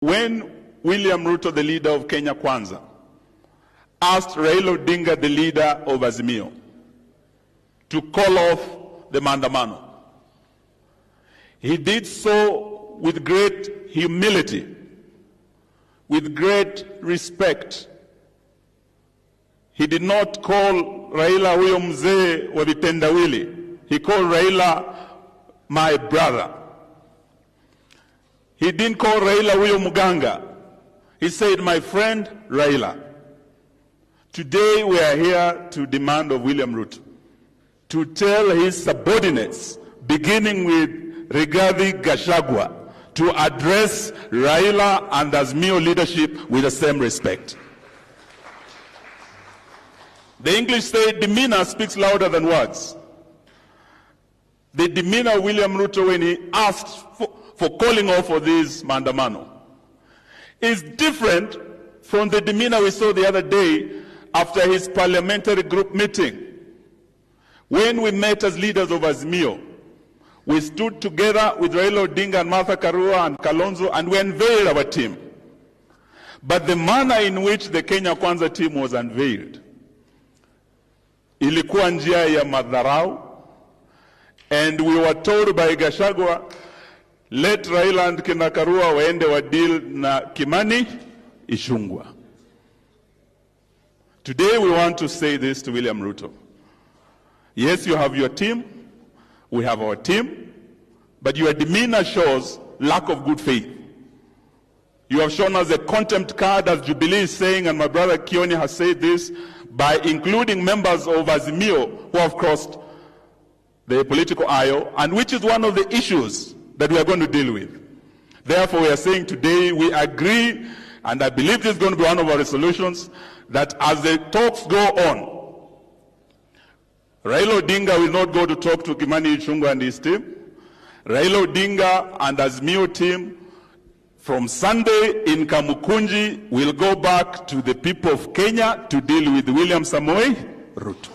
When William Ruto, the leader of Kenya Kwanza, asked Raila Odinga, the leader of Azimio, to call off the Maandamano, he did so with great humility, with great respect. He did not call Raila huyo mzee wa vitendawili. He called Raila my brother. He didn't call Raila huyo muganga. He said, my friend Raila. Today we are here to demand of William Ruto to tell his subordinates, beginning with Rigathi Gachagua, to address Raila and Azimio leadership with the same respect. The English say demeanor speaks louder than words. The demeanor of William Ruto when he asked for calling off for this Maandamano is different from the demeanor we saw the other day after his parliamentary group meeting. When we met as leaders of Azimio, we stood together with Raila Odinga and Martha Karua and Kalonzo, and we unveiled our team. But the manner in which the Kenya Kwanza team was unveiled, ilikuwa njia ya madharau, and we were told by Gachagua, let Raila and kina Karua waende wa deal na Kimani Ichung'wah. Today we want to say this to William Ruto. Yes, you have your team, we have our team, but your demeanor shows lack of good faith. You have shown us a contempt card, as Jubilee is saying, and my brother Kioni has said this, by including members of Azimio who have crossed the political aisle, and which is one of the issues that we are going to deal with. Therefore, we are saying today we agree, and I believe this is going to be one of our resolutions, that as the talks go on, Raila Odinga will not go to talk to Kimani Ichung'wah and his team. Raila Odinga and Azimio team from Sunday in Kamukunji will go back to the people of Kenya to deal with William Samoei Ruto.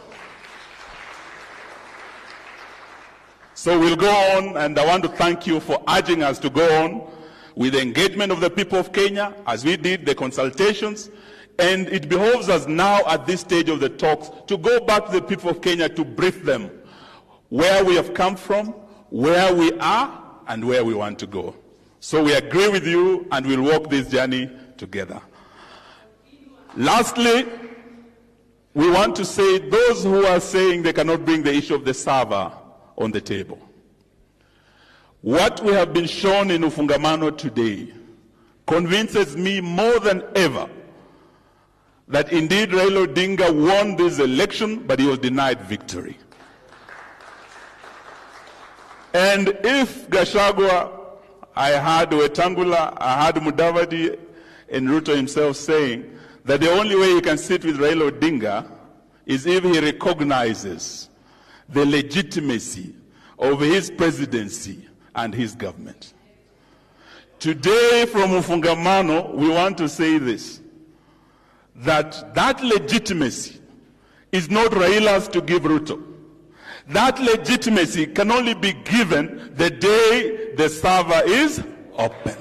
So we'll go on, and I want to thank you for urging us to go on with the engagement of the people of Kenya as we did the consultations. And it behoves us now at this stage of the talks to go back to the people of Kenya to brief them where we have come from, where we are, and where we want to go. So we agree with you, and we'll walk this journey together. Lastly, we want to say those who are saying they cannot bring the issue of the server on the table. What we have been shown in Ufungamano today convinces me more than ever that indeed Raila Odinga won this election, but he was denied victory. And if Gachagua, I heard Wetangula, I heard Mudavadi and Ruto himself saying that the only way he can sit with Raila Odinga is if he recognizes the legitimacy of his presidency and his government. Today from Ufungamano, we want to say this, that legitimacy is not Raila's to give Ruto. That legitimacy can only be given the day the server is open.